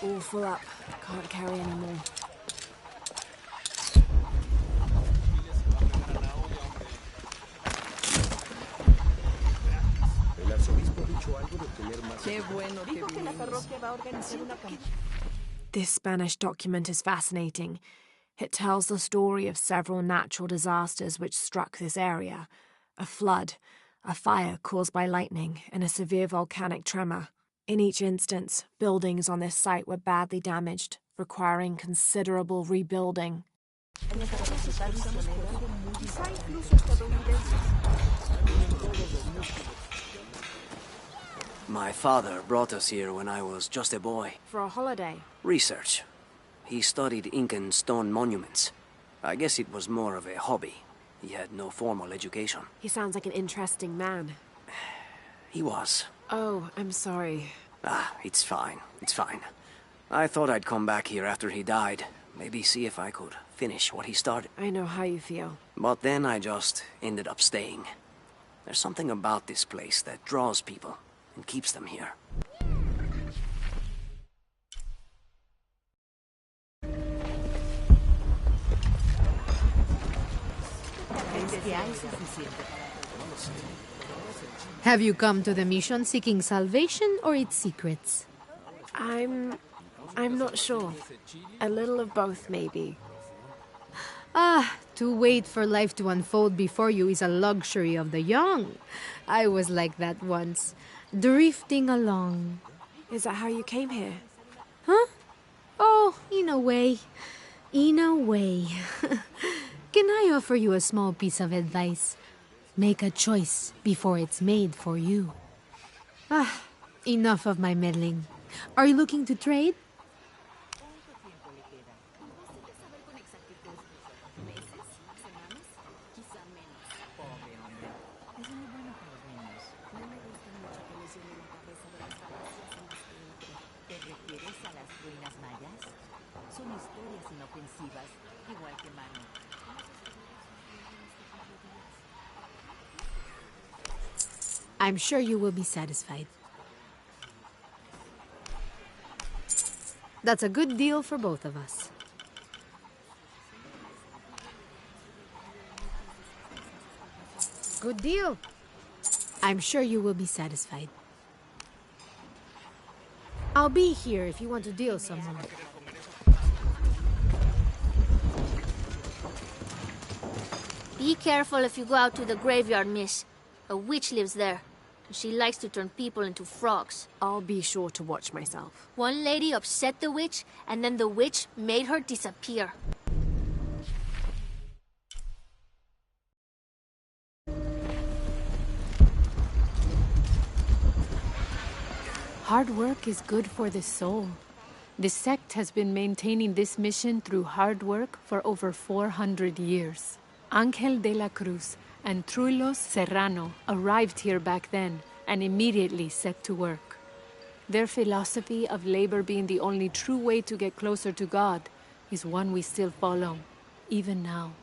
All full up. Can't carry anymore. This Spanish document is fascinating. It tells the story of several natural disasters which struck this area. A flood, a fire caused by lightning, and a severe volcanic tremor. In each instance, buildings on this site were badly damaged, requiring considerable rebuilding. My father brought us here when I was just a boy. For a holiday? Research. He studied Incan stone monuments. I guess it was more of a hobby. He had no formal education. He sounds like an interesting man. He was. Oh, I'm sorry. It's fine. It's fine. I thought I'd come back here after he died. Maybe see if I could finish what he started. I know how you feel. But then I just ended up staying. There's something about this place that draws people and keeps them here. Have you come to the mission seeking salvation or its secrets? I'm not sure. A little of both, maybe. To wait for life to unfold before you is a luxury of the young. I was like that once, drifting along. Is that how you came here? Huh? Oh, in a way. In a way. Can I offer you a small piece of advice? Make a choice before it's made for you. Enough of my meddling. Are you looking to trade? I'm sure you will be satisfied. That's a good deal for both of us. Good deal. I'm sure you will be satisfied. I'll be here if you want to deal someone. Be careful if you go out to the graveyard, miss. A witch lives there. She likes to turn people into frogs. I'll be sure to watch myself. One lady upset the witch, and then the witch made her disappear. Hard work is good for the soul. The sect has been maintaining this mission through hard work for over 400 years. Ángel de la Cruz and Truilos Serrano arrived here back then and immediately set to work. Their philosophy of labor being the only true way to get closer to God is one we still follow, even now.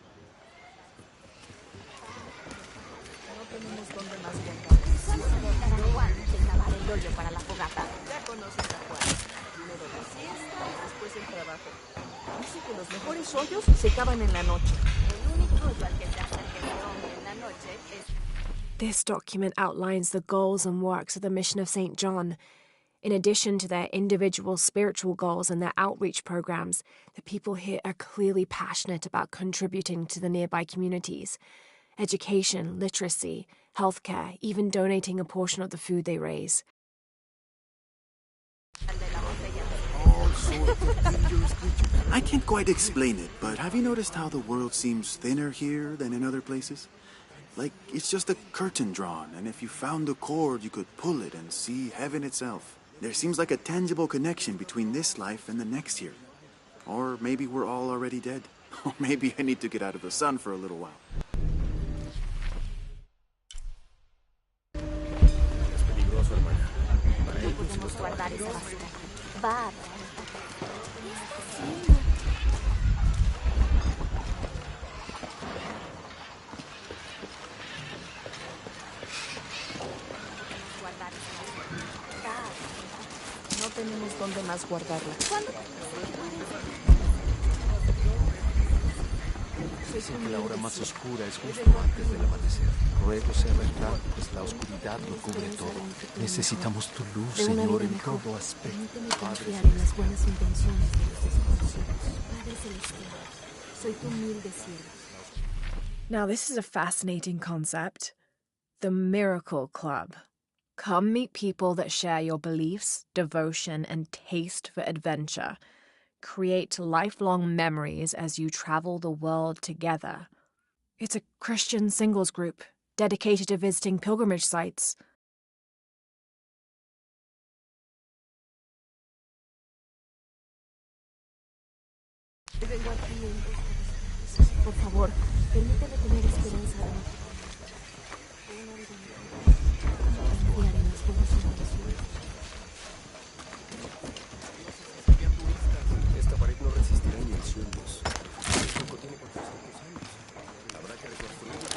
This document outlines the goals and works of the Mission of St. John. In addition to their individual spiritual goals and their outreach programs, the people here are clearly passionate about contributing to the nearby communities. Education, literacy, healthcare, even donating a portion of the food they raise. I can't quite explain it, but have you noticed how the world seems thinner here than in other places? Like, it's just a curtain drawn, and if you found the cord, you could pull it and see heaven itself. There seems like a tangible connection between this life and the next here. Or maybe we're all already dead. Or maybe I need to get out of the sun for a little while. tenemos dónde más guardarla. Dicen que la hora más oscura es justo antes del amanecer. Ruego sea verdad, pues la oscuridad lo cubre todo. Necesitamos tu luz, Señor, en todo aspecto. Permíteme confiar en las buenas intenciones de los desconocidos. Padre Celestial, soy tu humilde sierva. Now, this is a fascinating concept. The Miracle Club. Come meet people that share your beliefs, devotion, and taste for adventure. Create lifelong memories as you travel the world together. It's a Christian singles group dedicated to visiting pilgrimage sites. Por favor, permíteme tener esperanza. Confiar en las buenas intenciones. Esta pared no resistirá ni el suelos. Tampoco tiene 400 años. Habrá que reconstruirla.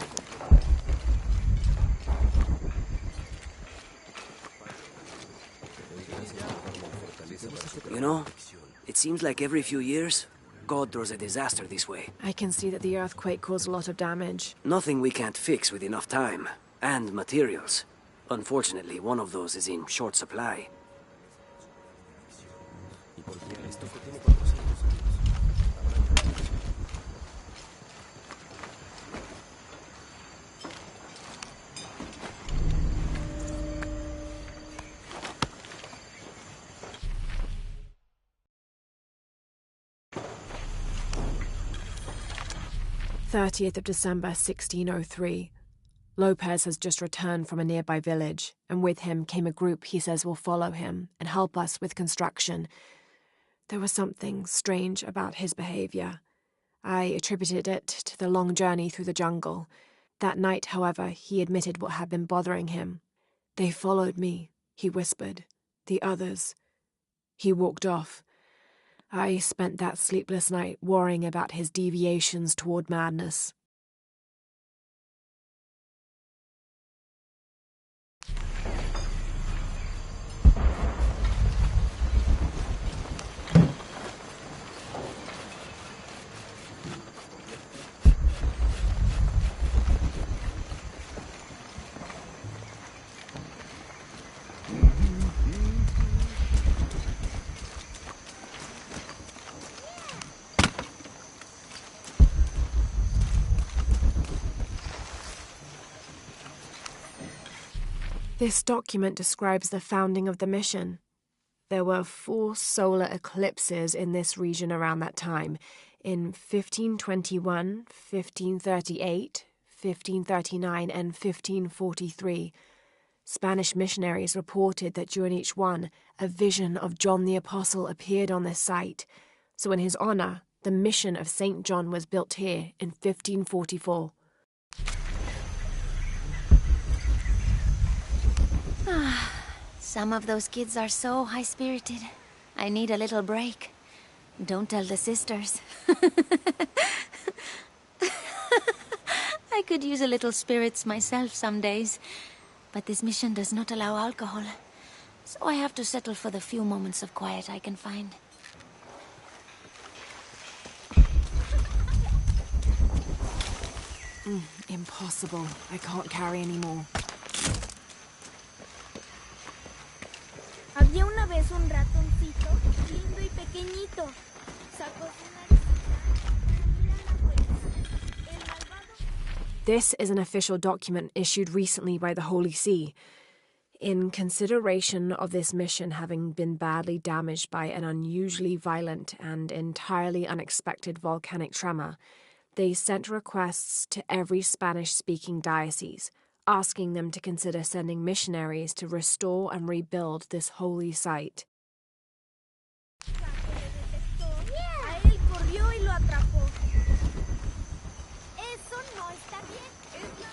You know, it seems like every few years, God throws a disaster this way. I can see that the earthquake caused a lot of damage. Nothing we can't fix with enough time. And materials. Unfortunately, one of those is in short supply. "30th of December, 1603. Lopez has just returned from a nearby village, and with him came a group he says will follow him and help us with construction. There was something strange about his behavior. I attributed it to the long journey through the jungle. That night, however, he admitted what had been bothering him. They followed me, he whispered. The others. He walked off. I spent that sleepless night worrying about his deviations toward madness." This document describes the founding of the mission. There were 4 solar eclipses in this region around that time, in 1521, 1538, 1539, and 1543. Spanish missionaries reported that during each one, a vision of John the Apostle appeared on this site. So in his honor, the mission of St. John was built here in 1544. Some of those kids are so high-spirited. I need a little break. Don't tell the sisters. I could use a little spirits myself some days. But this mission does not allow alcohol. So I have to settle for the few moments of quiet I can find. Impossible. I can't carry any more. Había una vez un ratoncito, lindo y pequeñito. Sacó su naricita. This is an official document issued recently by the Holy See. In consideration of this mission having been badly damaged by an unusually violent and entirely unexpected volcanic tremor, they sent requests to every Spanish-speaking diocese, asking them to consider sending missionaries to restore and rebuild this holy site. A él corrió y lo atrapó. Eso no está bien. Es la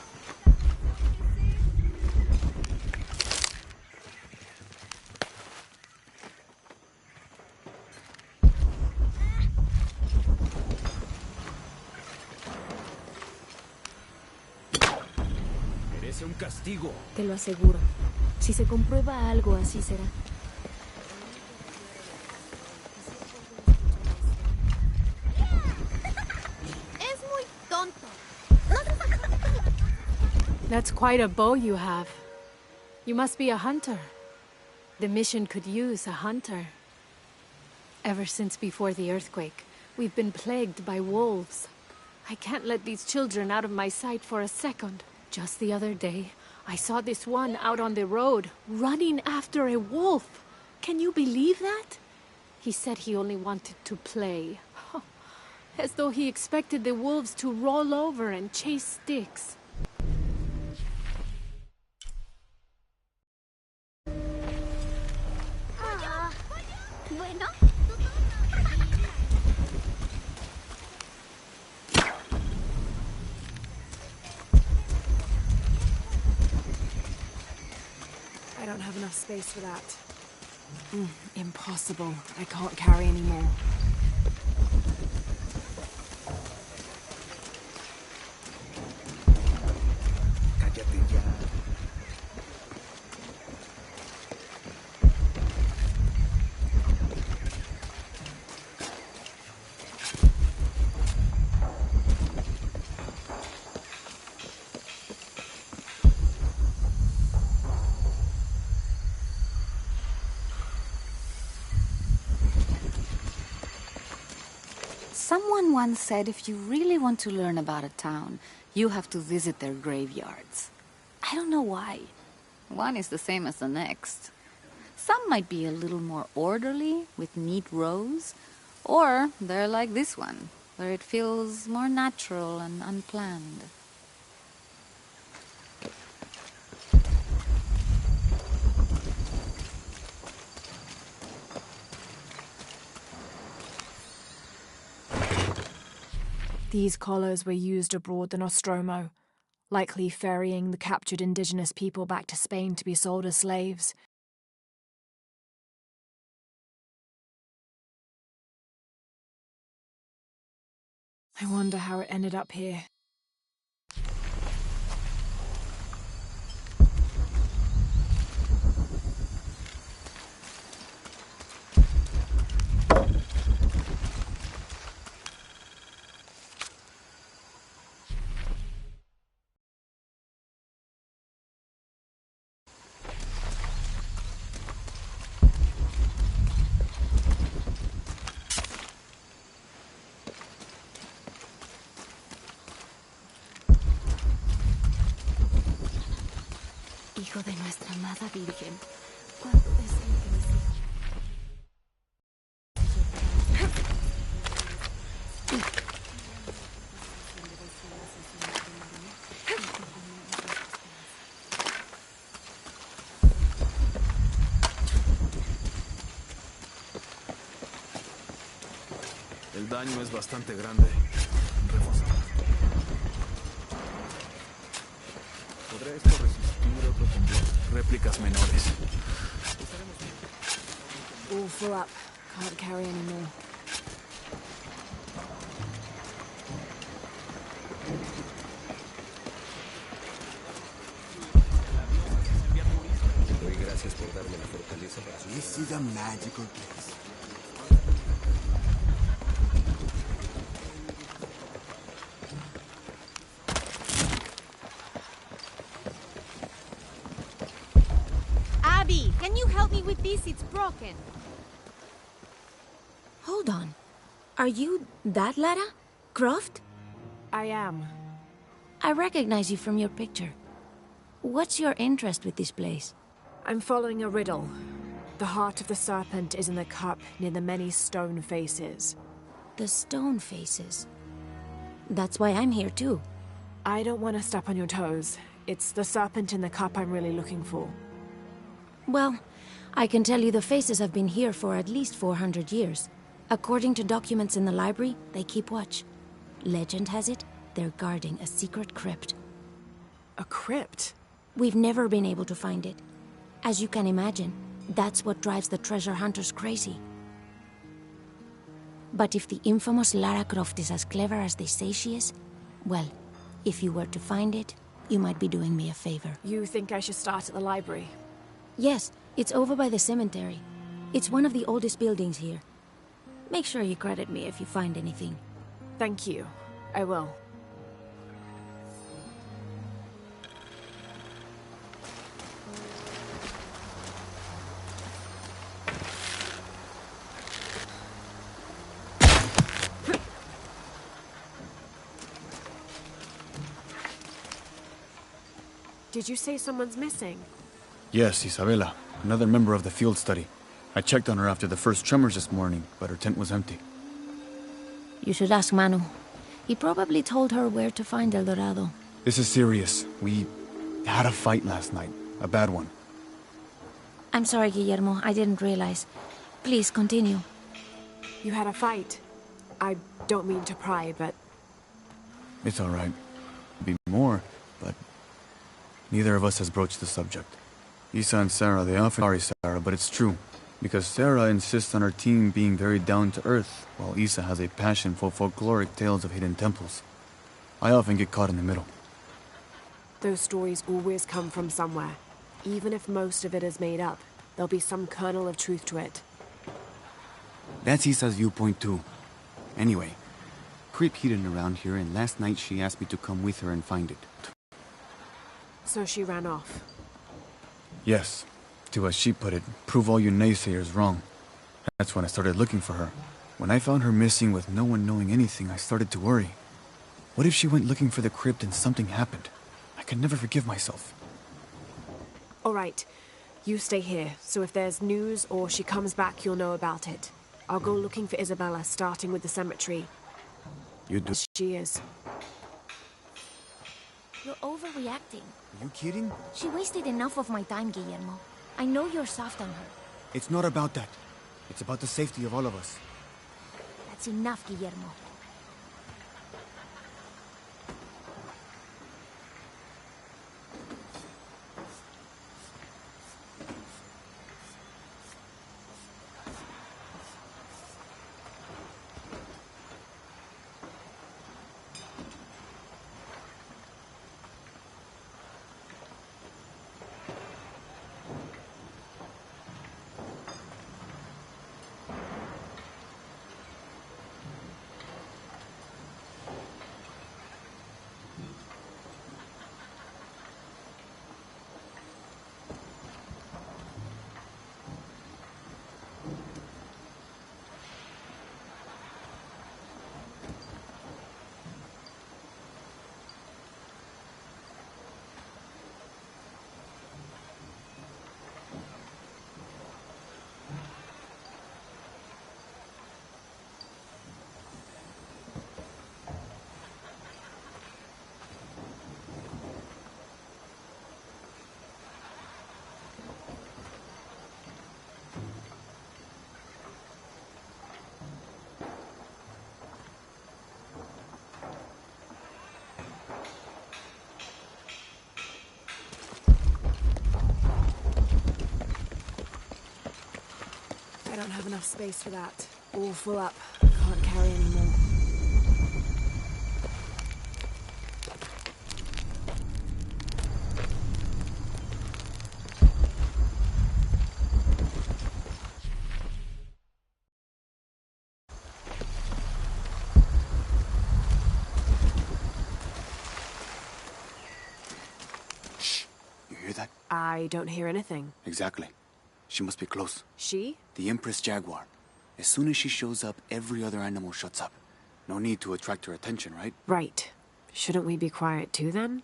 Merece un castigo. Te lo aseguro. Si se comprueba algo, así será. That's quite a bow you have. You must be a hunter. The mission could use a hunter. Ever since before the earthquake, we've been plagued by wolves. I can't let these children out of my sight for a second. Just the other day, I saw this one out on the road, running after a wolf. Can you believe that? He said he only wanted to play. As though he expected the wolves to roll over and chase sticks. Bueno. I don't have enough space for that. Impossible. I can't carry any more. Someone once said if you really want to learn about a town, you have to visit their graveyards. I don't know why. One is the same as the next. Some might be a little more orderly, with neat rows, or they're like this one, where it feels more natural and unplanned. These collars were used abroad the Nostromo, likely ferrying the captured indigenous people back to Spain to be sold as slaves. I wonder how it ended up here. Hijo de nuestra amada Virgen, ¿cuánto deseo que mis hijos... El daño es bastante grande. Reforzado. ¿Podrá esto resistir otro combate? Réplicas menores. All full up. Can't carry any more. Doy gracias por darme la fortaleza para subir. This is a magical place. Abby, can you help me with this? It's broken. Hold on. Are you that Lara? Croft? I am. I recognize you from your picture. What's your interest with this place? I'm following a riddle. The heart of the serpent is in the cup near the many stone faces. The stone faces. That's why I'm here too. I don't want to step on your toes. It's the serpent in the cup I'm really looking for. Well, I can tell you the faces have been here for at least 400 years. According to documents in the library, they keep watch. Legend has it, they're guarding a secret crypt. A crypt? We've never been able to find it. As you can imagine, that's what drives the treasure hunters crazy. But if the infamous Lara Croft is as clever as they say she is, well, if you were to find it, you might be doing me a favor. You think I should start at the library? Yes, it's over by the cemetery. It's one of the oldest buildings here. Make sure you credit me if you find anything. Thank you. I will. Did you say someone's missing? Yes, Isabela, another member of the field study. I checked on her after the first tremors this morning, but her tent was empty. You should ask Manu. He probably told her where to find El Dorado. This is serious. We had a fight last night. A bad one. I'm sorry, Guillermo. I didn't realize. Please, continue. You had a fight. I don't mean to pry, but... It's all right. Be more, but neither of us has broached the subject. Isa and Sarah, they often sorry, Sarah, but it's true. Because Sarah insists on her team being very down to earth, while Isa has a passion for folkloric tales of hidden temples. I often get caught in the middle. Those stories always come from somewhere. Even if most of it is made up, there'll be some kernel of truth to it. That's Isa's viewpoint too. Anyway, creep hidden around here, and last night she asked me to come with her and find it. So she ran off. Yes. To, as she put it, prove all you naysayers wrong. That's when I started looking for her. When I found her missing with no one knowing anything, I started to worry. What if she went looking for the crypt and something happened? I could never forgive myself. All right. You stay here, so if there's news or she comes back, you'll know about it. I'll go looking for Isabela, starting with the cemetery. You do? She is. You're overreacting. Are you kidding? She wasted enough of my time, Guillermo. I know you're soft on her. It's not about that. It's about the safety of all of us. That's enough, Guillermo. I don't have enough space for that. All full up. Can't carry any more. Shh. You hear that? I don't hear anything. Exactly. She must be close. She? The Empress Jaguar. As soon as she shows up, every other animal shuts up. No need to attract her attention, right? Right. Shouldn't we be quiet too, then?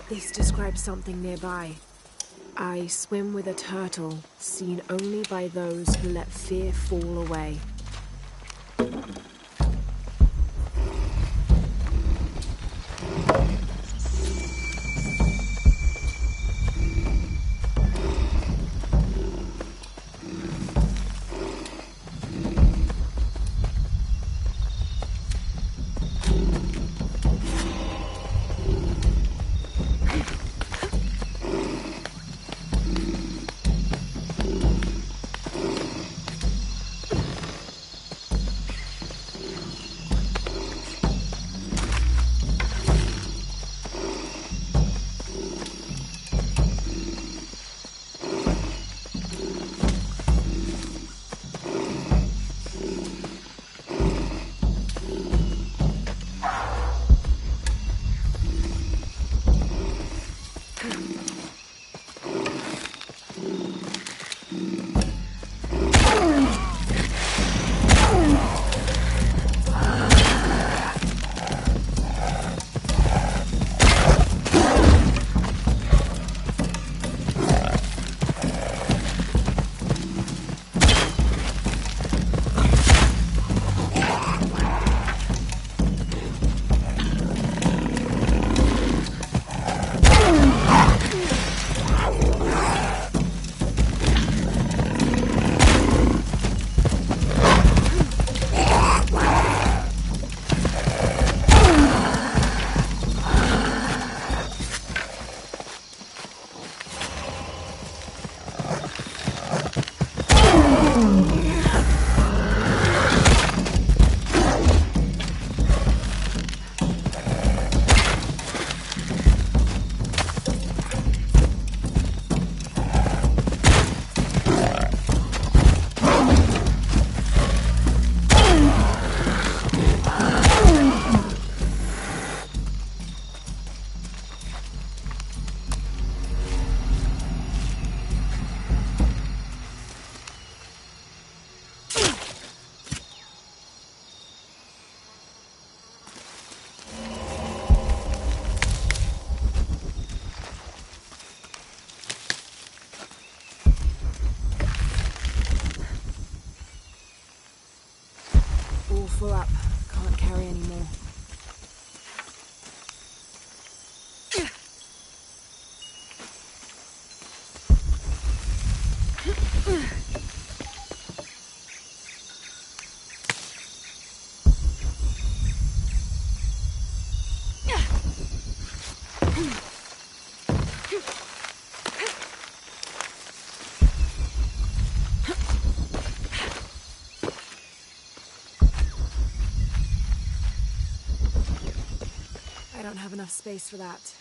This describes something nearby. I swim with a turtle, seen only by those who let fear fall away. Full up. Can't carry anymore. I don't have enough space for that.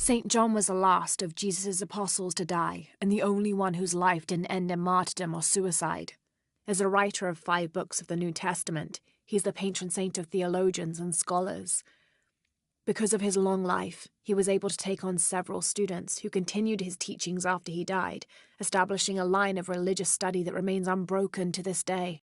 St. John was the last of Jesus' apostles to die, and the only one whose life didn't end in martyrdom or suicide. As a writer of 5 books of the New Testament, he's the patron saint of theologians and scholars. Because of his long life, he was able to take on several students who continued his teachings after he died, establishing a line of religious study that remains unbroken to this day.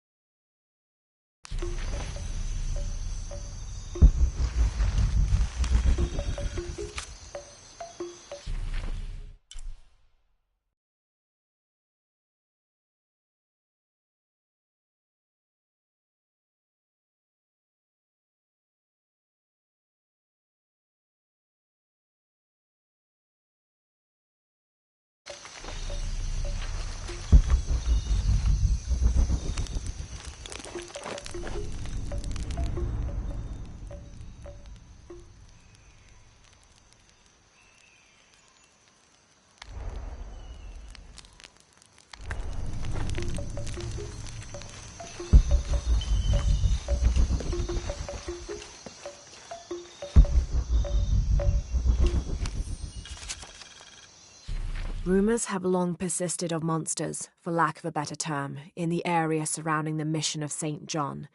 Rumours have long persisted of monsters, for lack of a better term, in the area surrounding the mission of St. John.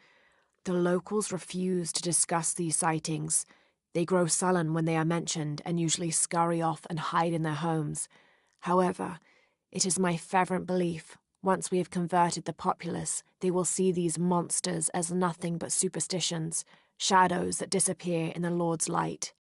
The locals refuse to discuss these sightings. They grow sullen when they are mentioned and usually scurry off and hide in their homes. However, it is my fervent belief, once we have converted the populace, they will see these monsters as nothing but superstitions, shadows that disappear in the Lord's light.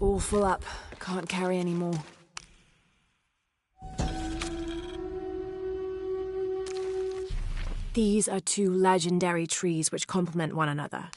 All full up. Can't carry any more. These are 2 legendary trees which complement one another.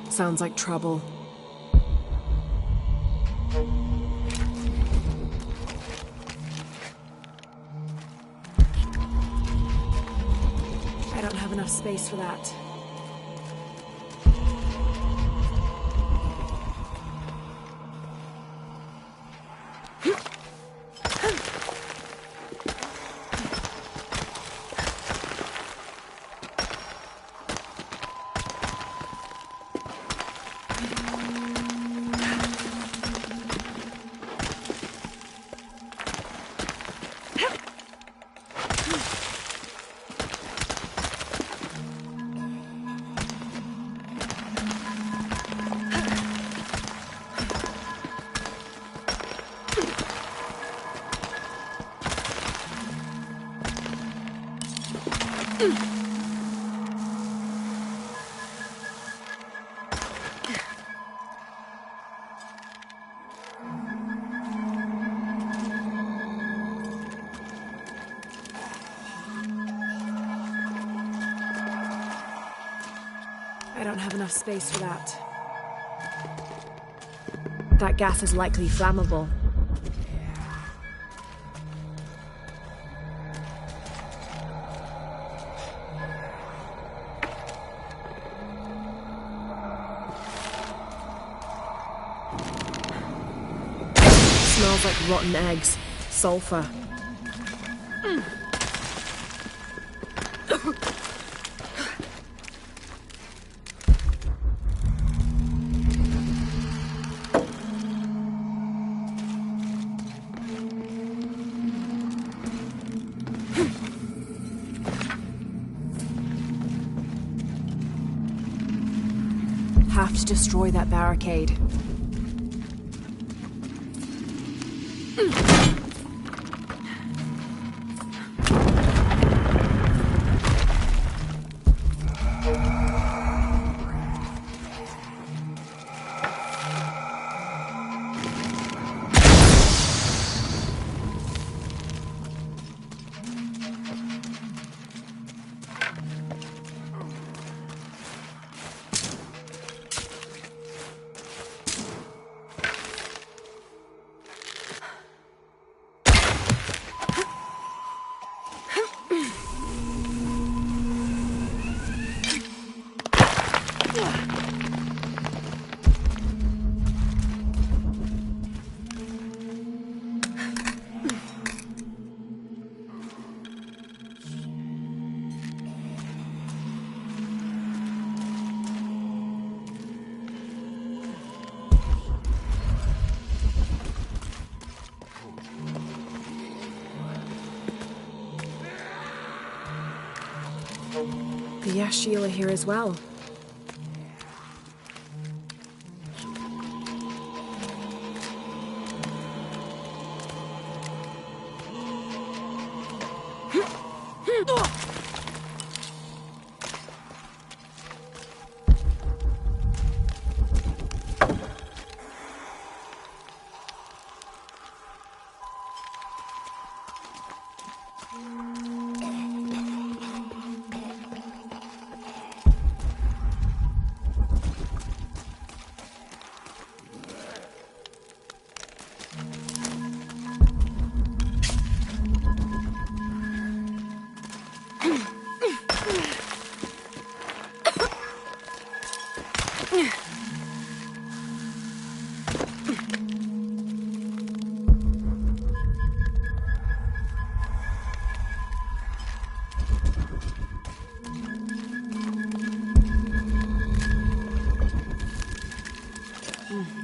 Sounds like trouble. I don't have enough space for that. I don't have enough space for that. That gas is likely flammable. Smells like rotten eggs. Sulfur. Have to destroy that barricade. The Yashil are here as well.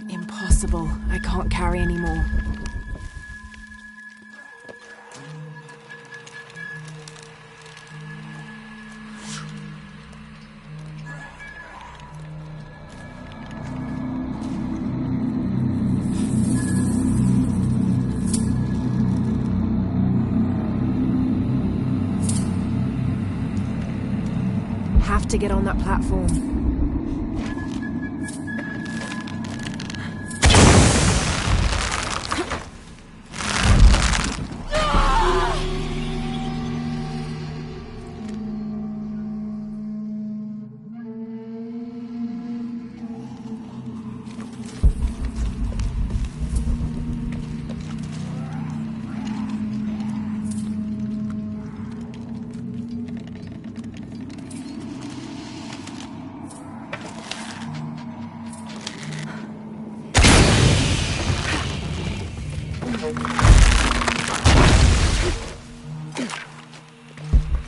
Impossible. I can't carry anymore. Have to get on that platform.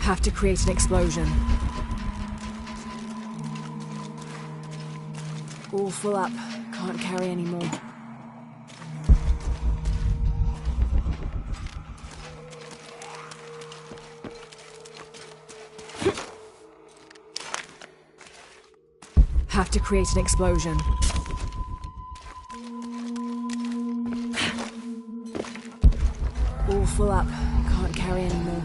Have to create an explosion. All full up. Can't carry any more. Have to create an explosion. All full up. Can't carry any more.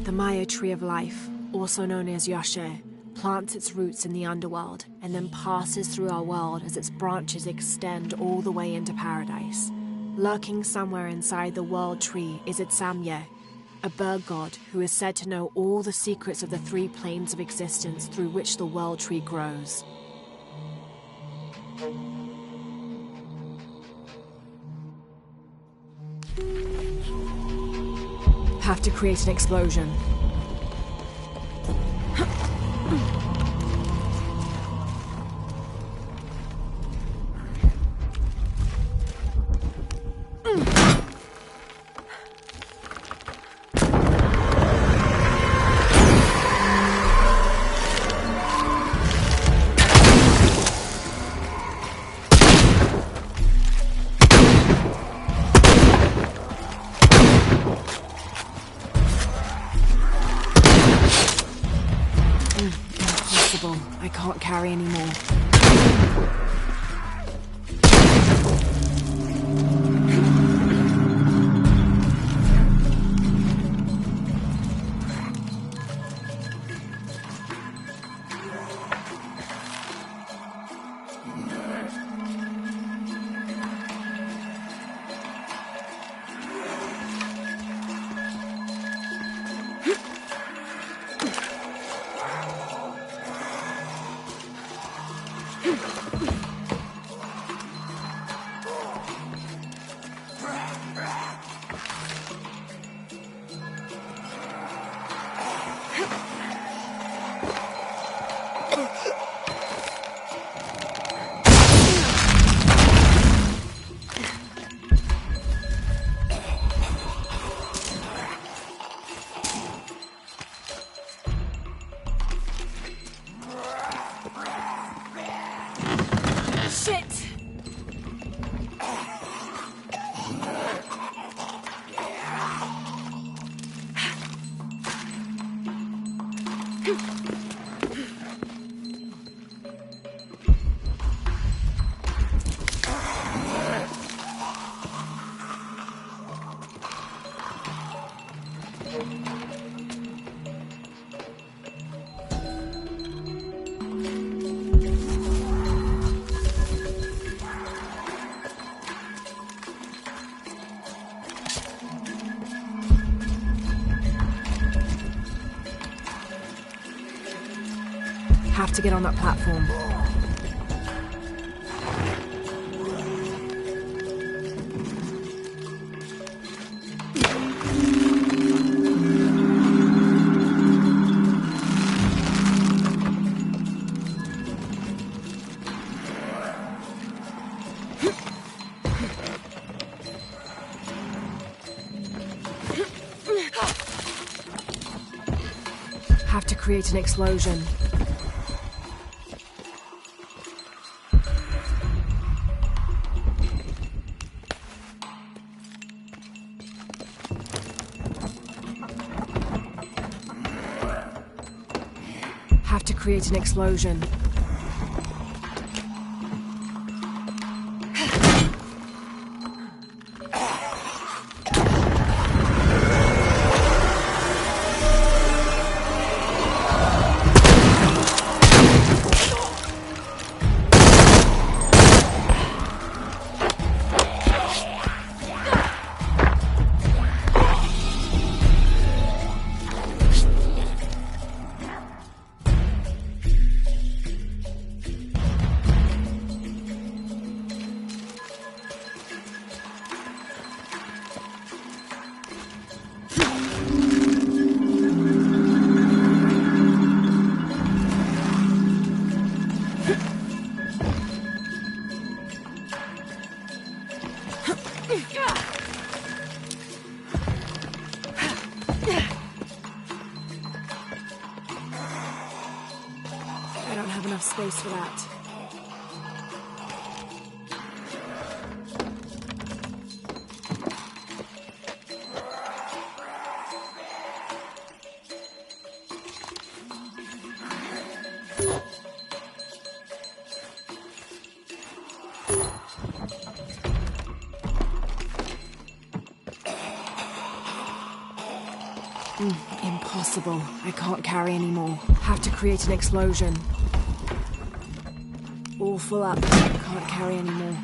The Maya Tree of Life, also known as Yashe, plants its roots in the underworld and then passes through our world as its branches extend all the way into paradise. Lurking somewhere inside the world tree is Itsamye, a bird god who is said to know all the secrets of the 3 planes of existence through which the world tree grows. Have to create an explosion. I can't carry any more. Have to get on that platform. Have to create an explosion. Have to create an explosion. enough space for that. Impossible. I can't carry anymore. Have to create an explosion. All full up. Can't carry anymore.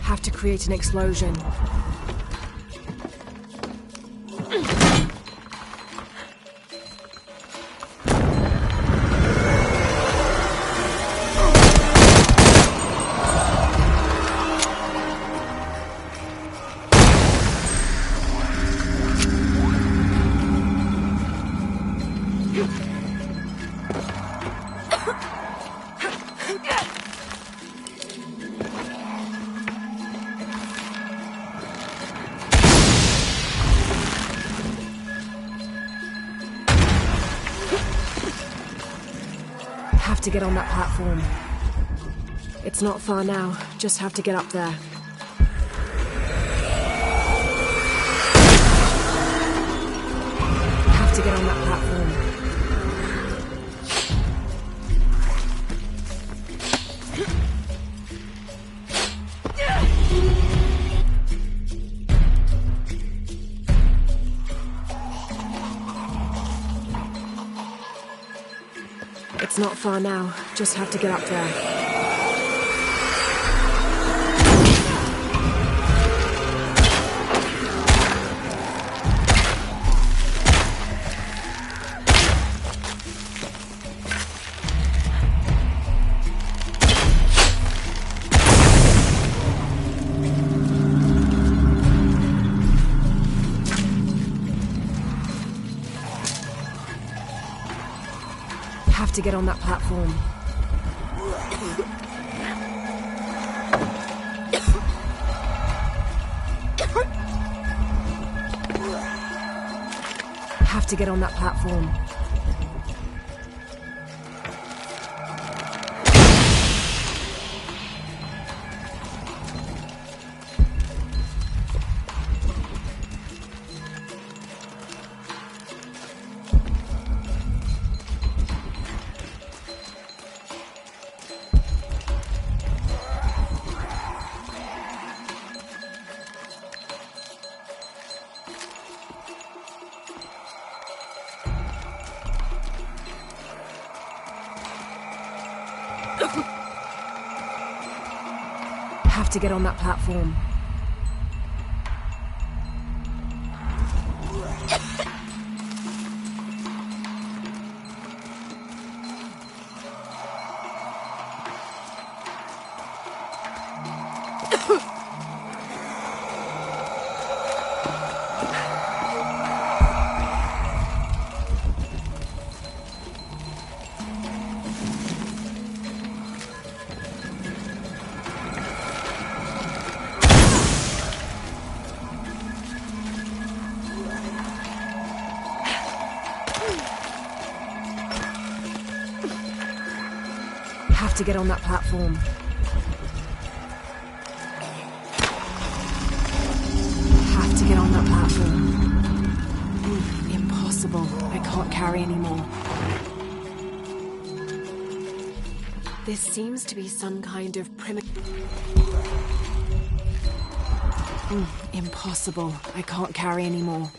Have to create an explosion. Have to get on that platform. It's not far now, just have to get up there. Have to get on that platform. It's not far now, just have to get up there. Have to get on that platform. Have to get on that platform. Have to get on that platform. Have to get on that platform. Have to get on that platform. Impossible. I can't carry anymore. This seems to be some kind of primitive... Impossible. I can't carry anymore.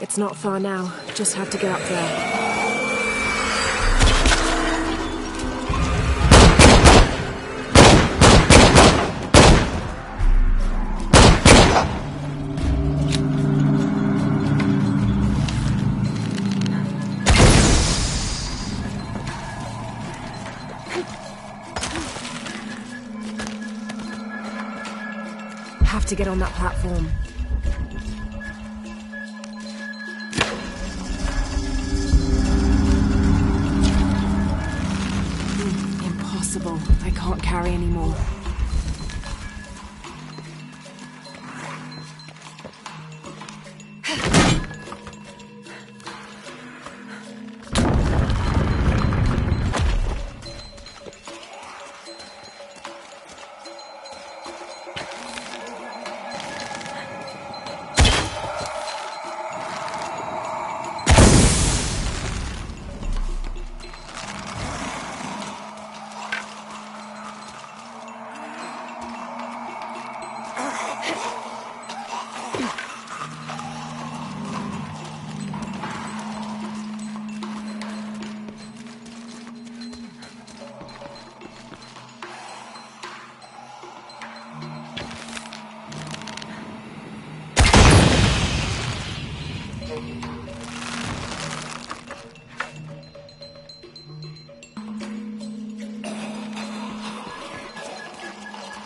It's not far now. Just have to get up there. Have to get on that platform. Impossible. I can't carry anymore.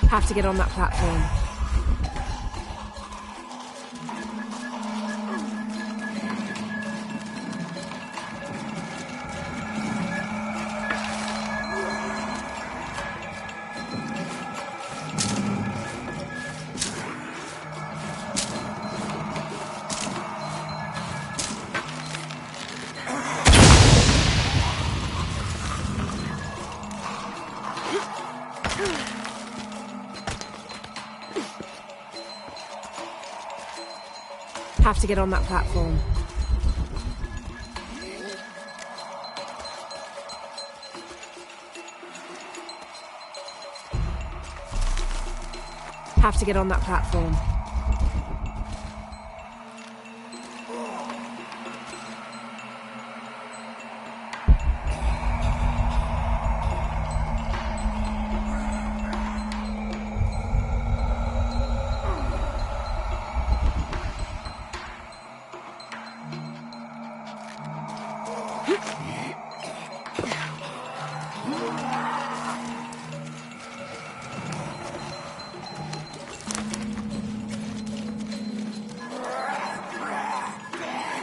Have to get on that platform. Have to get on that platform. Have to get on that platform.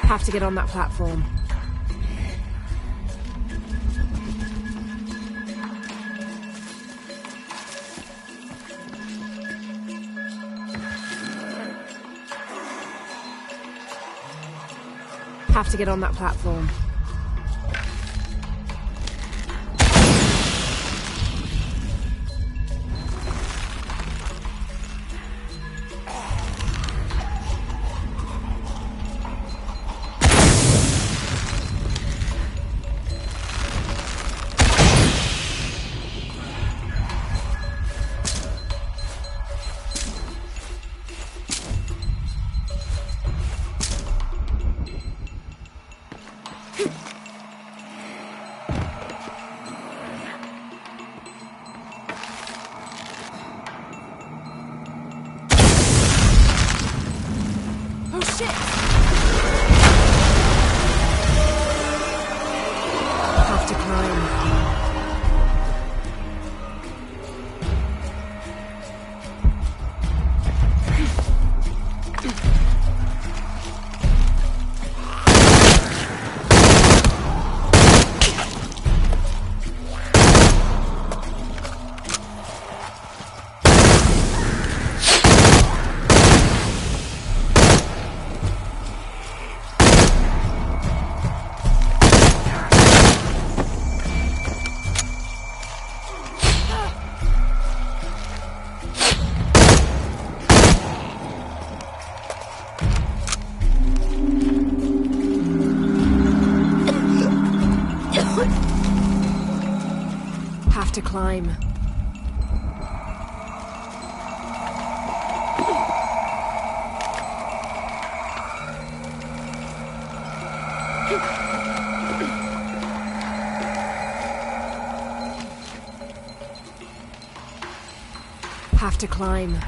Have to get on that platform. Have to get on that platform. Have to climb. Have to climb. Have to climb.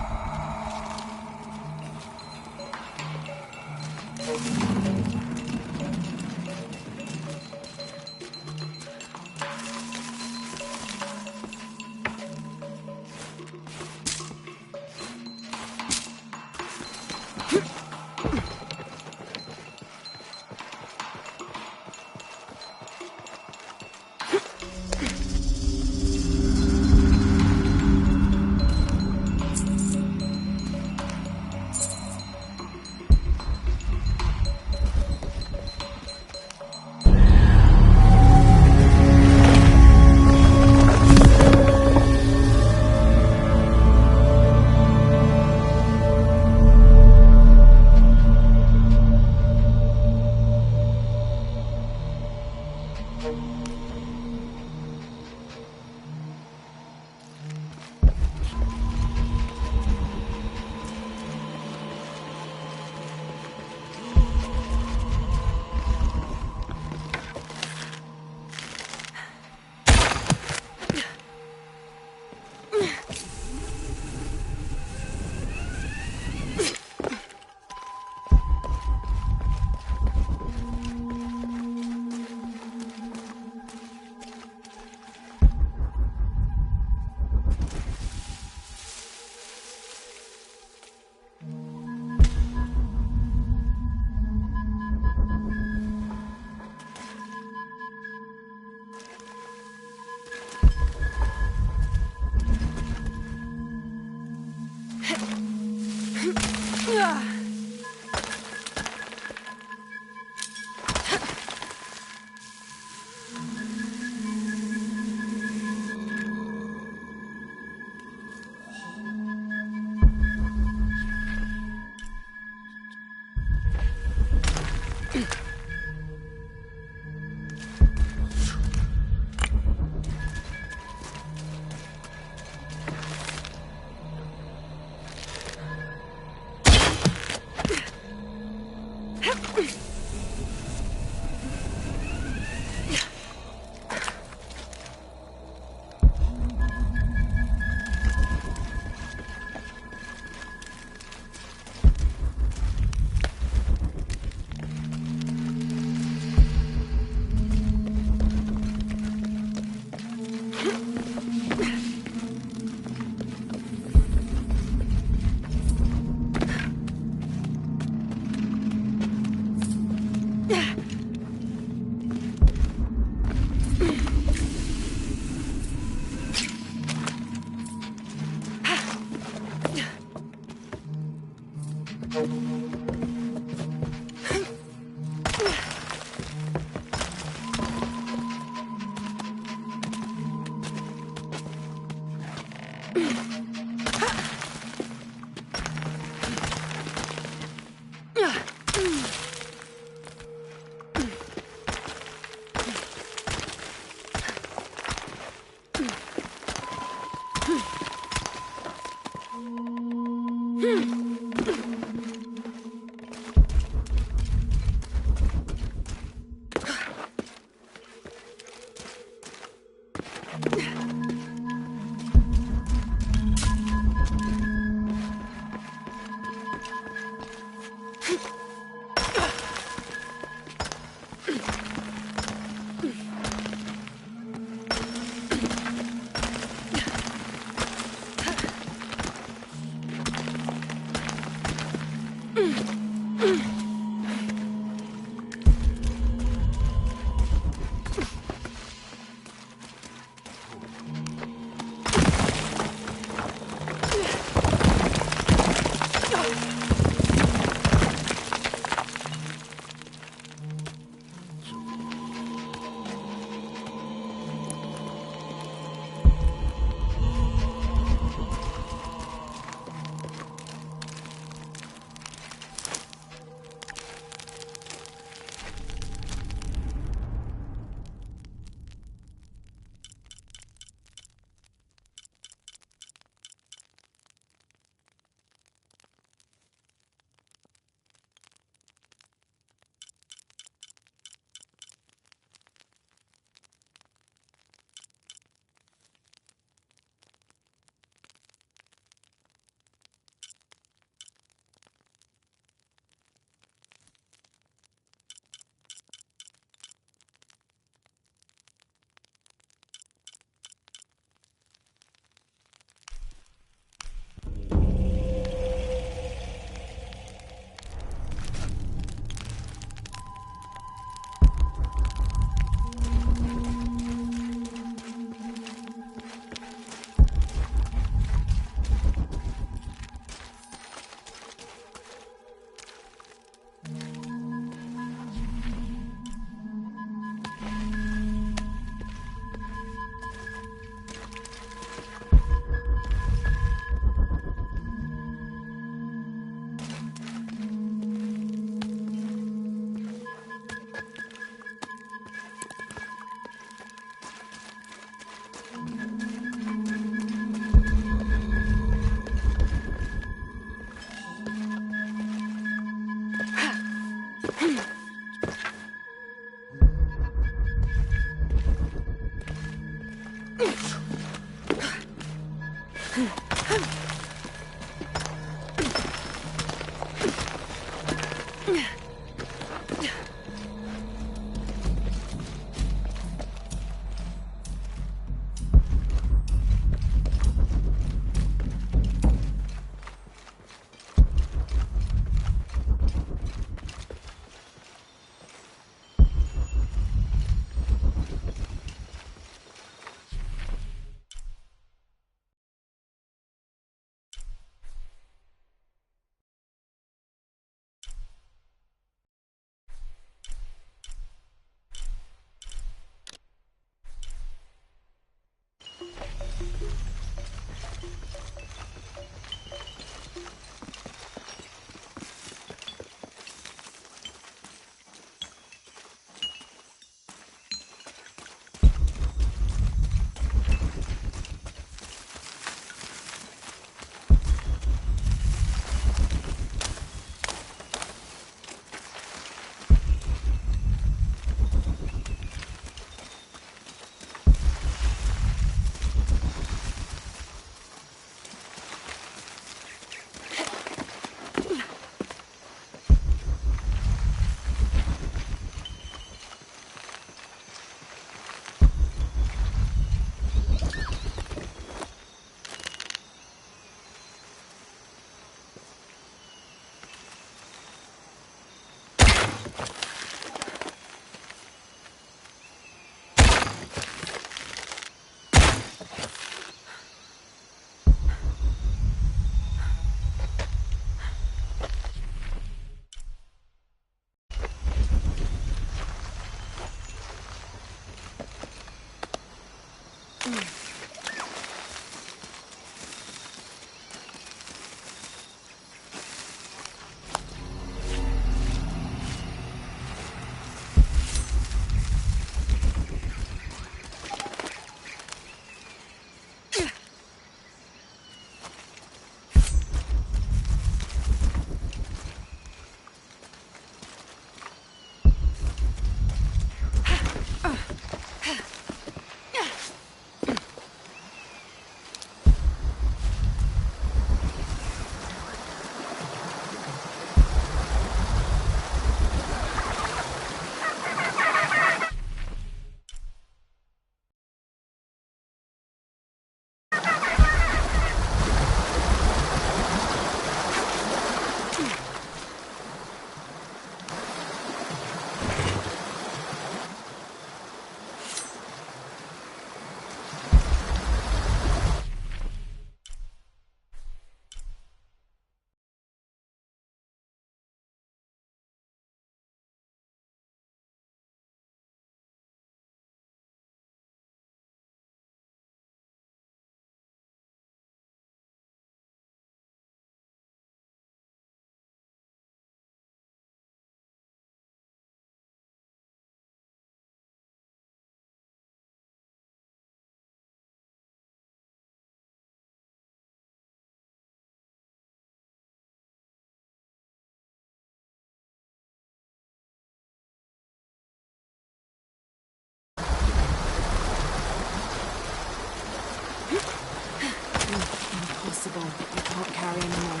unmanageable. I can't carry anymore.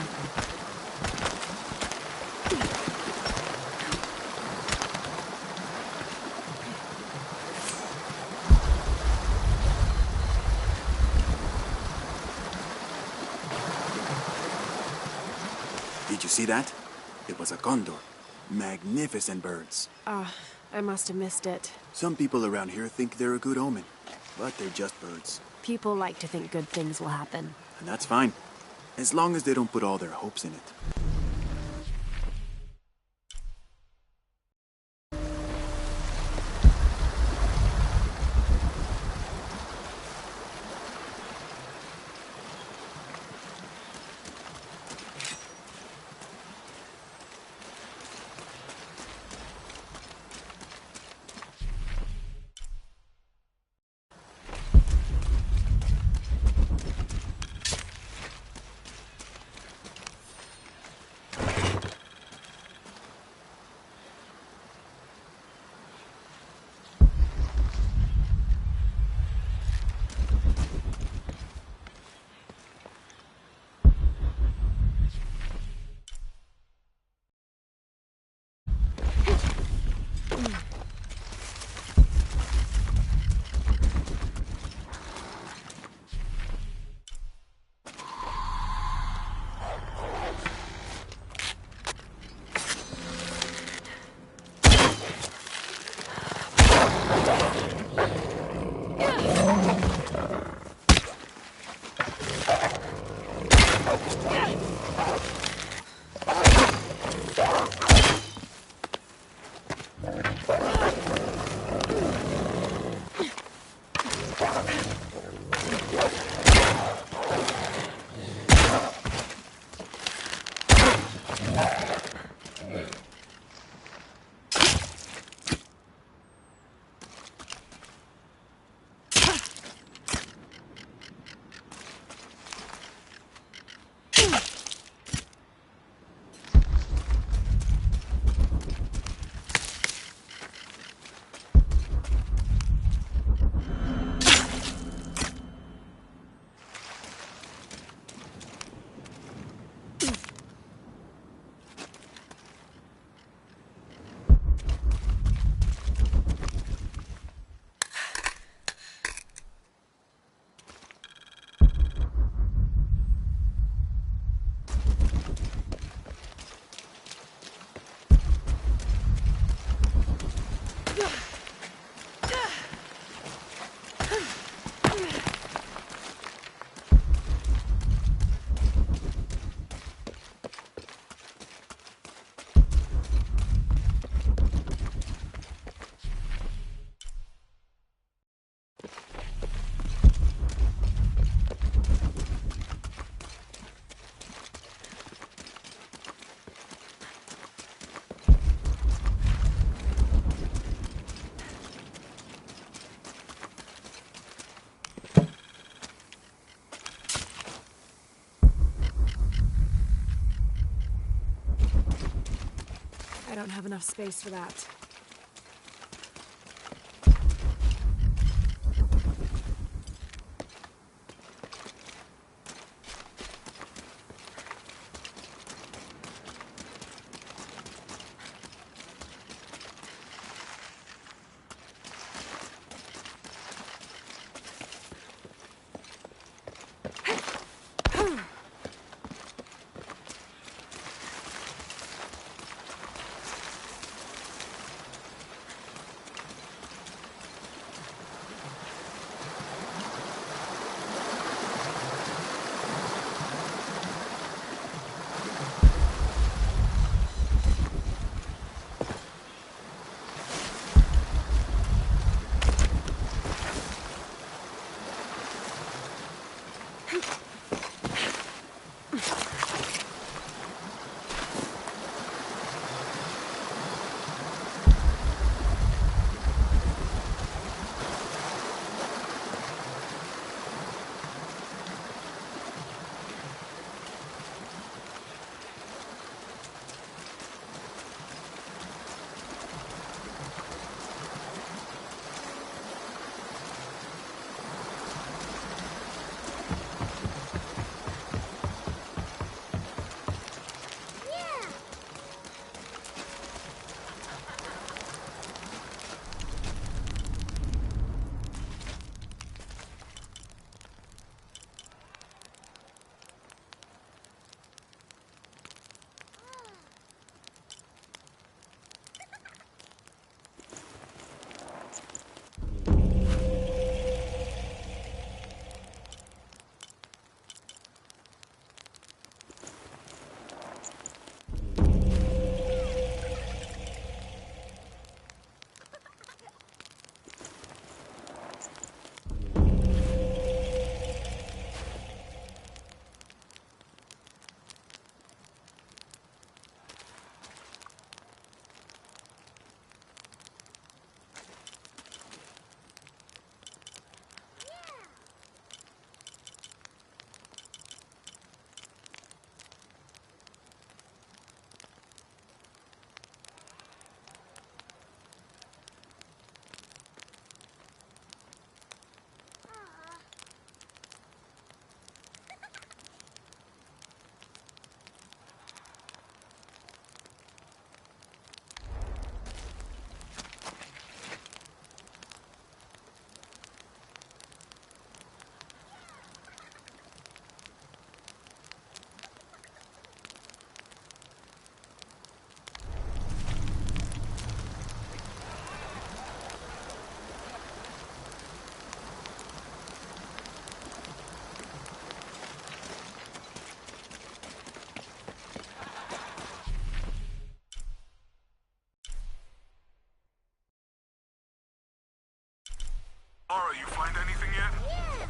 Did you see that? It was a condor. Magnificent birds. I must have missed it. Some people around here think they're a good omen, but they're just birds. People like to think good things will happen. And that's fine, as long as they don't put all their hopes in it. I don't have enough space for that.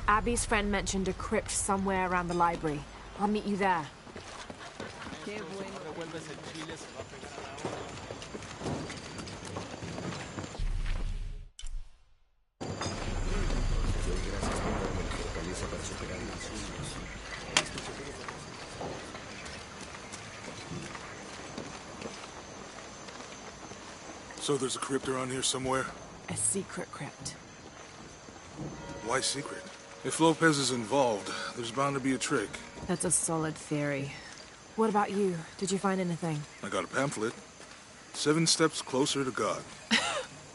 Abby's friend mentioned a crypt somewhere around the library. I'll meet you there. So there's a crypt around here somewhere? A secret crypt. Why secret? If Lopez is involved, there's bound to be a trick. That's a solid theory. What about you? Did you find anything? I got a pamphlet. 7 Steps Closer to God.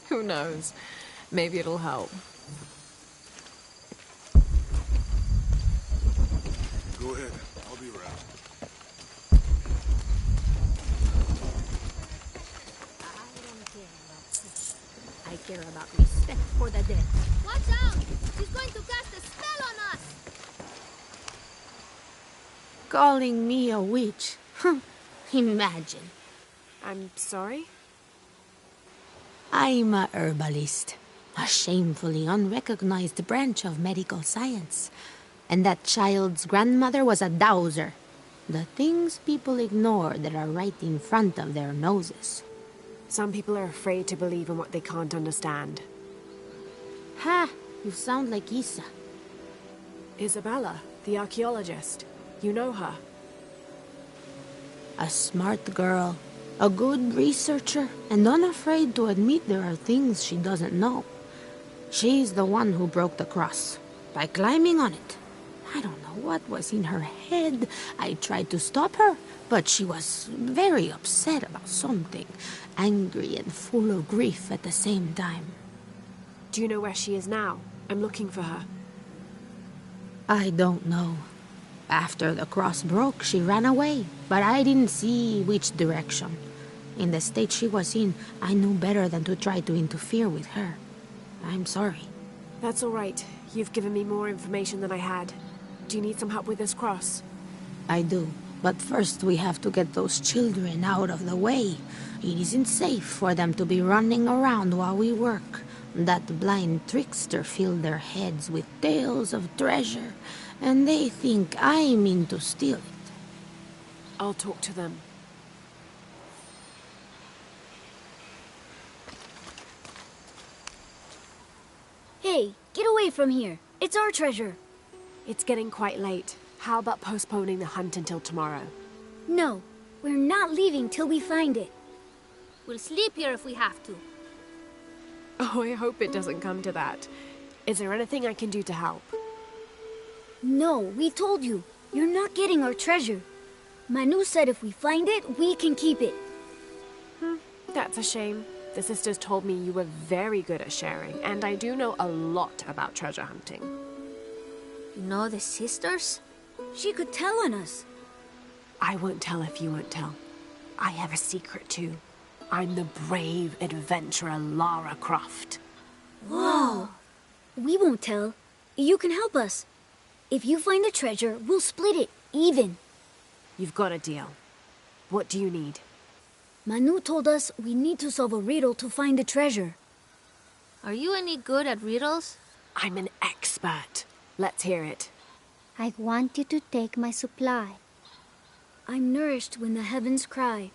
Who knows? Maybe it'll help. Go ahead. I'll be around. I care about respect for the dead. Watch out! She's going to cast a spell on us! Calling me a witch. Imagine. I'm sorry? I'm a herbalist. A shamefully unrecognized branch of medical science. And that child's grandmother was a dowser. The things people ignore that are right in front of their noses. Some people are afraid to believe in what they can't understand. Ha! You sound like Isa. Isabella, the archaeologist. You know her. A smart girl. A good researcher. And unafraid to admit there are things she doesn't know. She's the one who broke the cross. By climbing on it. I don't know what was in her head. I tried to stop her, but she was very upset about something. Angry and full of grief at the same time. Do you know where she is now? I'm looking for her. I don't know. After the cross broke, she ran away, but I didn't see which direction. In the state she was in, I knew better than to try to interfere with her. I'm sorry. That's all right. You've given me more information than I had. Do you need some help with this cross? I do. But first we have to get those children out of the way. It isn't safe for them to be running around while we work. That blind trickster filled their heads with tales of treasure, and they think I mean to steal it. I'll talk to them. Hey, get away from here. It's our treasure. It's getting quite late. How about postponing the hunt until tomorrow? No, we're not leaving till we find it. We'll sleep here if we have to. Oh, I hope it doesn't come to that. Is there anything I can do to help? No, we told you. You're not getting our treasure. Manu said if we find it, we can keep it. That's a shame. The sisters told me you were very good at sharing, and I do know a lot about treasure hunting. You know the sisters? She could tell on us. I won't tell if you won't tell. I have a secret too. I'm the brave adventurer Lara Croft. Whoa! We won't tell. You can help us. If you find the treasure, we'll split it, even. You've got a deal. What do you need? Manu told us we need to solve a riddle to find the treasure. Are you any good at riddles? I'm an expert. Let's hear it. I want you to take my supply. I'm nourished when the heavens cry.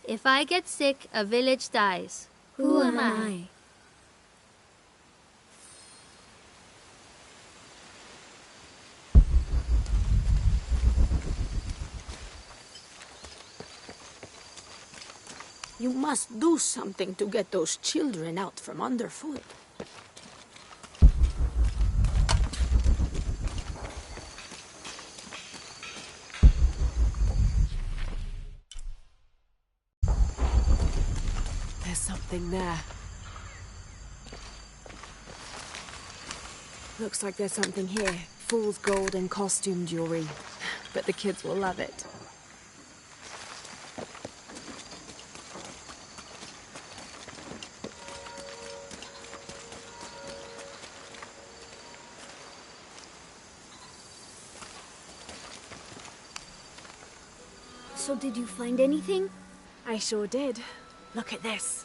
If I get sick, a village dies. Who am I? You must do something to get those children out from underfoot. There's something there. Looks like there's something here. Fool's gold and costume jewelry. But the kids will love it. So did you find anything? I sure did. Look at this.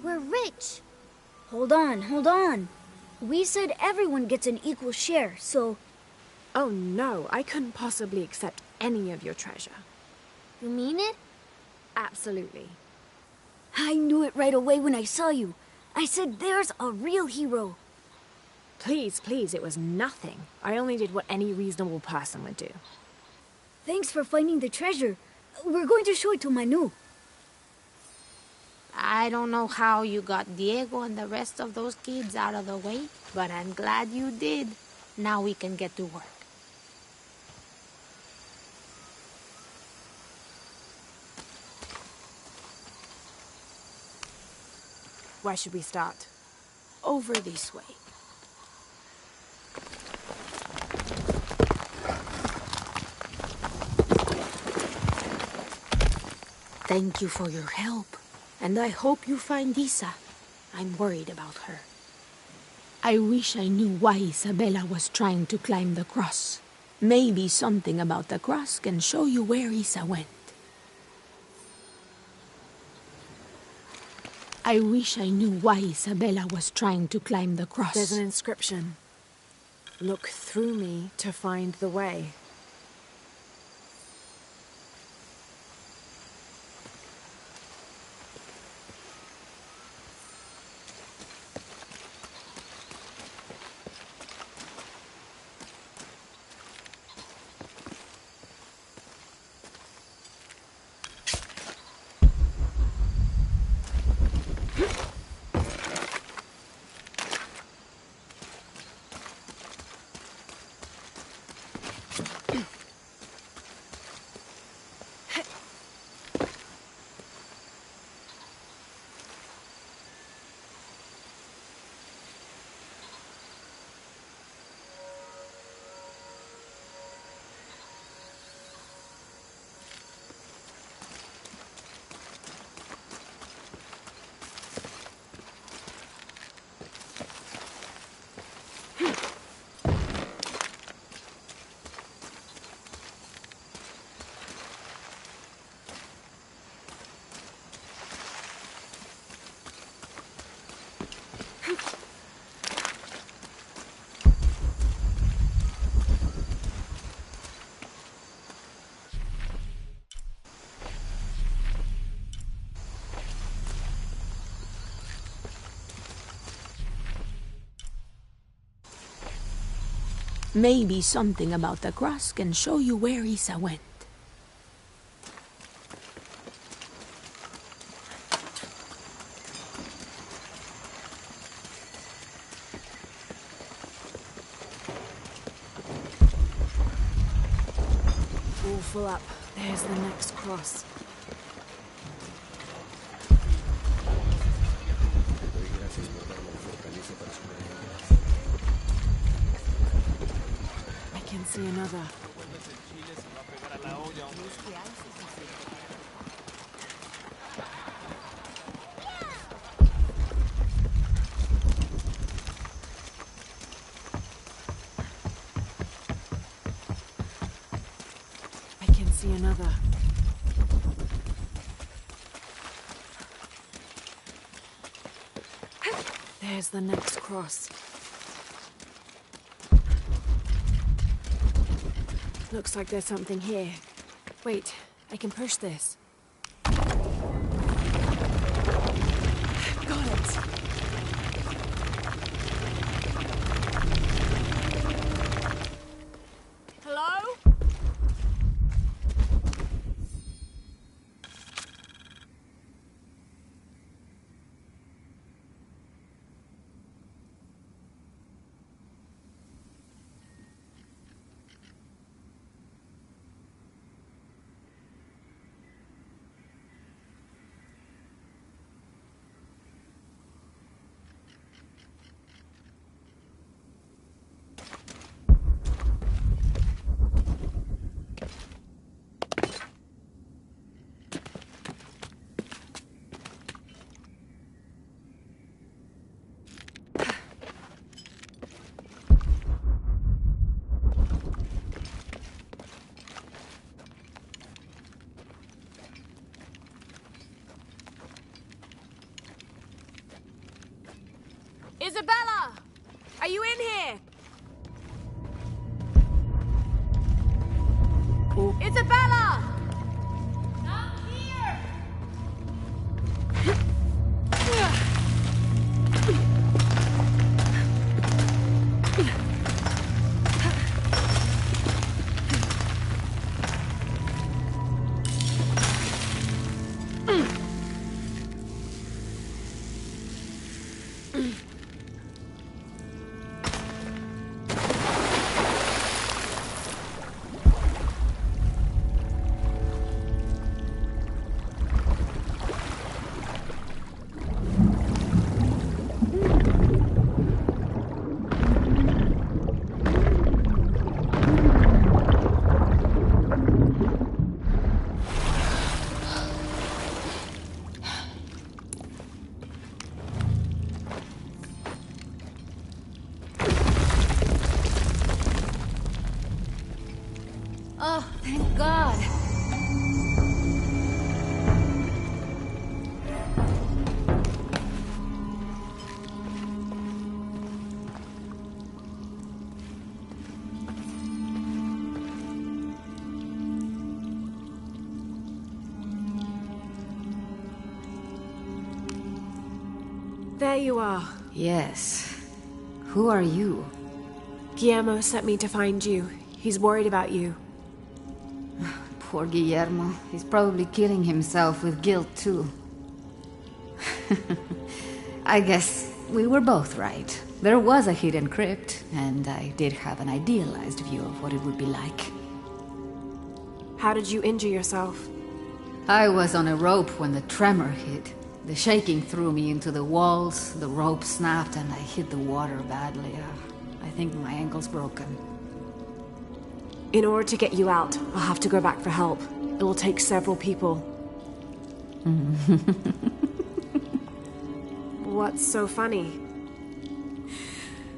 We're rich. Hold on, hold on. We said everyone gets an equal share, so... Oh no, I couldn't possibly accept any of your treasure. You mean it? Absolutely. I knew it right away when I saw you. I said, there's a real hero. Please, please, it was nothing. I only did what any reasonable person would do. Thanks for finding the treasure. We're going to show it to Manu. I don't know how you got Diego and the rest of those kids out of the way, but I'm glad you did. Now we can get to work. Where should we start? Over this way. Thank you for your help, and I hope you find Isa. I'm worried about her. I wish I knew why Isabella was trying to climb the cross. Maybe something about the cross can show you where Isa went. I wish I knew why Isabella was trying to climb the cross. There's an inscription. Look through me to find the way. Maybe something about the cross can show you where Isa went. All full up. There's the next cross. I can see another. I can see another. There's the next cross. Looks like there's something here. Wait, I can push this. Got it! Hello? Isabella! Are you in here? Oh. Isabella! Not here! Oh, thank God. There you are. Yes. Who are you? Guillermo sent me to find you. He's worried about you. Poor Guillermo. He's probably killing himself with guilt, too. I guess we were both right. There was a hidden crypt, and I did have an idealized view of what it would be like. How did you injure yourself? I was on a rope when the tremor hit. The shaking threw me into the walls, the rope snapped, and I hit the water badly. I think my ankle's broken. In order to get you out, I'll have to go back for help. It will take several people. What's so funny?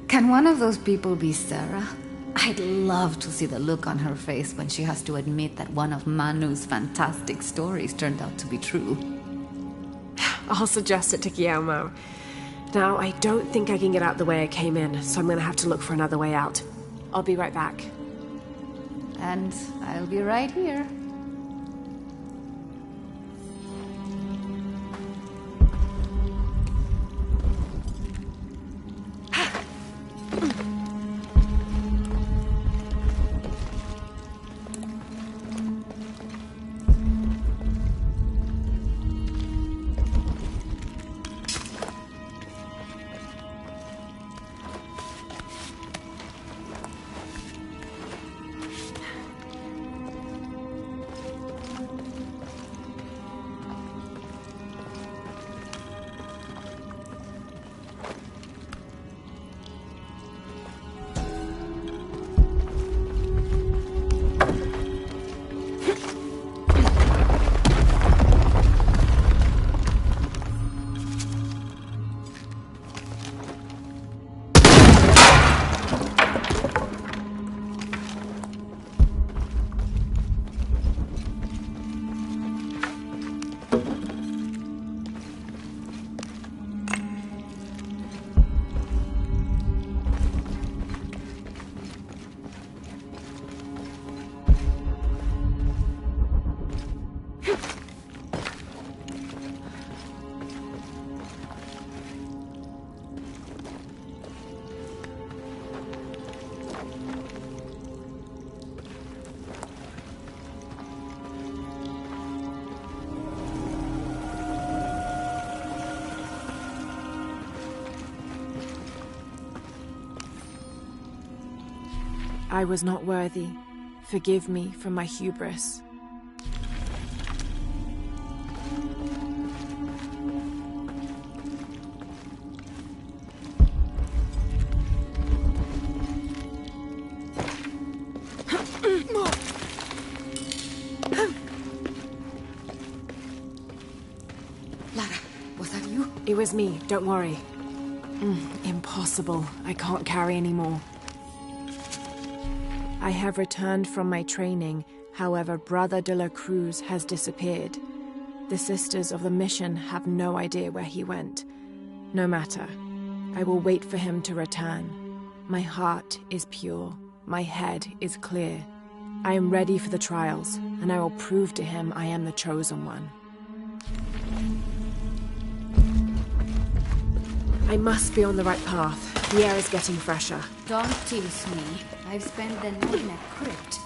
Can one of those people be Sarah? I'd love to see the look on her face when she has to admit that one of Manu's fantastic stories turned out to be true. I'll suggest it to Guillermo. Now, I don't think I can get out the way I came in, so I'm gonna have to look for another way out. I'll be right back. And I'll be right here. I was not worthy. Forgive me for my hubris. Lara, was that you? It was me, don't worry. Impossible. I can't carry anymore. I have returned from my training, however, Brother de la Cruz has disappeared. The Sisters of the Mission have no idea where he went. No matter. I will wait for him to return. My heart is pure. My head is clear. I am ready for the trials, and I will prove to him I am the chosen one. I must be on the right path. The air is getting fresher. Don't tease me. I've spent the night in a crypt.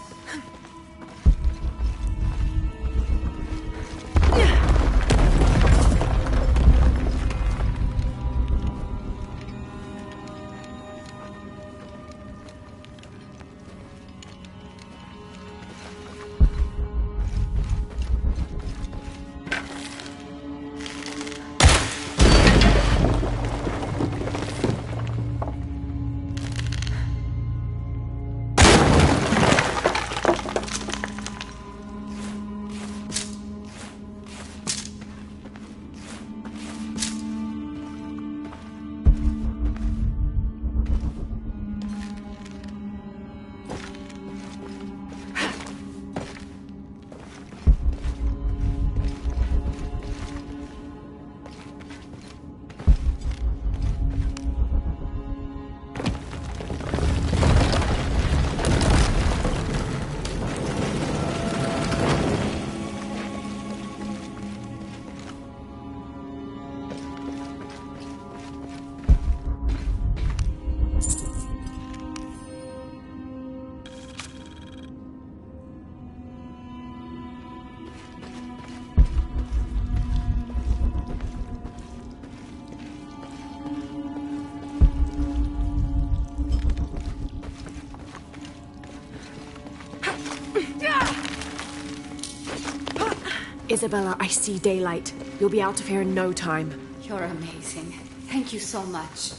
Isabella, I see daylight. You'll be out of here in no time. You're amazing. Thank you so much.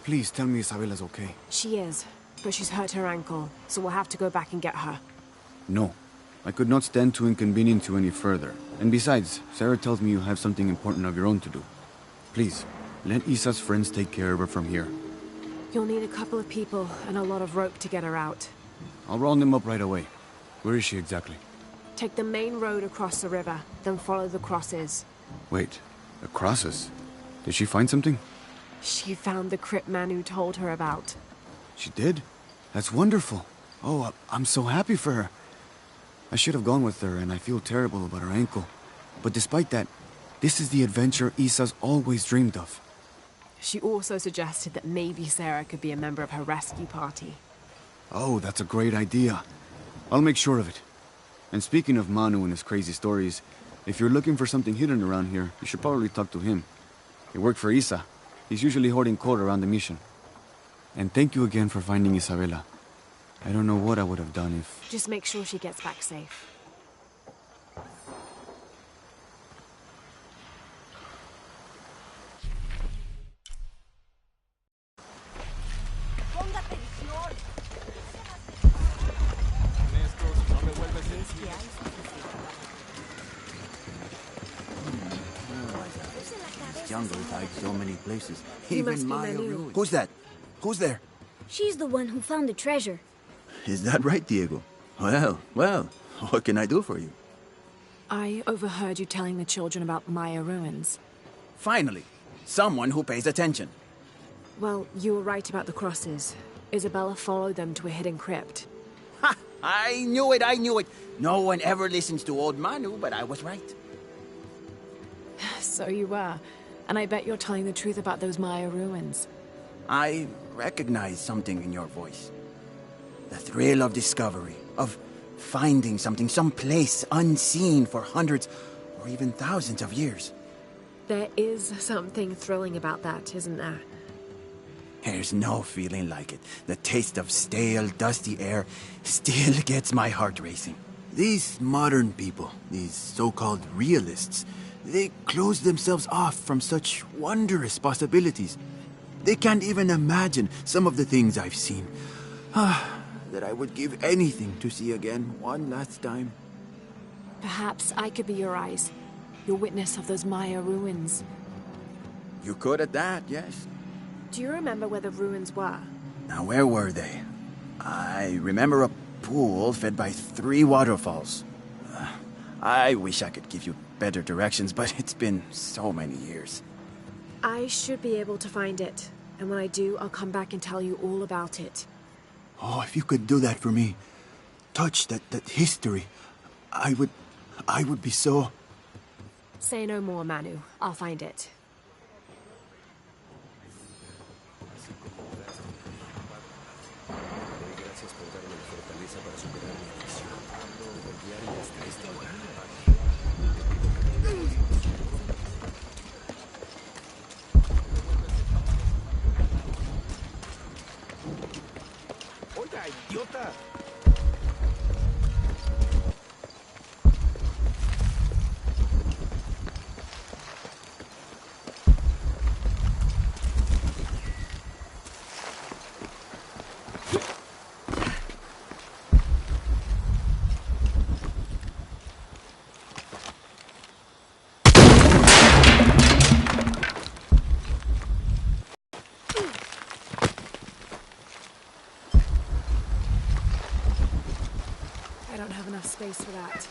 Please tell me Isabella's okay. She is, but she's hurt her ankle, so we'll have to go back and get her. No. I could not stand to inconvenience you any further. And besides, Sarah tells me you have something important of your own to do. Please, let Isa's friends take care of her from here. You'll need a couple of people and a lot of rope to get her out. I'll round them up right away. Where is she exactly? Take the main road across the river, then follow the crosses. Wait, the crosses? Did she find something? She found the crypt Manu told her about. She did? That's wonderful. Oh, I'm so happy for her. I should have gone with her, and I feel terrible about her ankle. But despite that, this is the adventure Isa's always dreamed of. She also suggested that maybe Sarah could be a member of her rescue party. Oh, that's a great idea. I'll make sure of it. And speaking of Manu and his crazy stories, if you're looking for something hidden around here, you should probably talk to him. He worked for Isa. He's usually hoarding coal around the mission. And thank you again for finding Isabella. I don't know what I would have done if... Just make sure she gets back safe. This jungle hides so many places. He must Even be Maya Manu. ruins. Who's that? Who's there? She's the one who found the treasure. Is that right, Diego? Well, what can I do for you? I overheard you telling the children about Maya ruins. Finally, someone who pays attention. Well, you were right about the crosses. Isabella followed them to a hidden crypt. Ha! I knew it! No one ever listens to old Manu, but I was right. So you were. And I bet you're telling the truth about those Maya ruins. I recognize something in your voice. The thrill of discovery, of finding something someplace unseen for hundreds or even thousands of years. There is something thrilling about that, isn't there? There's no feeling like it. The taste of stale, dusty air still gets my heart racing. These modern people, these so-called realists, they close themselves off from such wondrous possibilities. They can't even imagine some of the things I've seen. That I would give anything to see again one last time. Perhaps I could be your eyes, your witness of those Maya ruins. You could at that, yes. Do you remember where the ruins were? Now, where were they? I remember a pool fed by 3 waterfalls. I wish I could give you better directions, but it's been so many years. I should be able to find it. And when I do, I'll come back and tell you all about it. Oh, if you could do that for me. Touch that history. I would be so... Say no more, Manu. I'll find it. Oiga, idiota. I don't have enough space for that.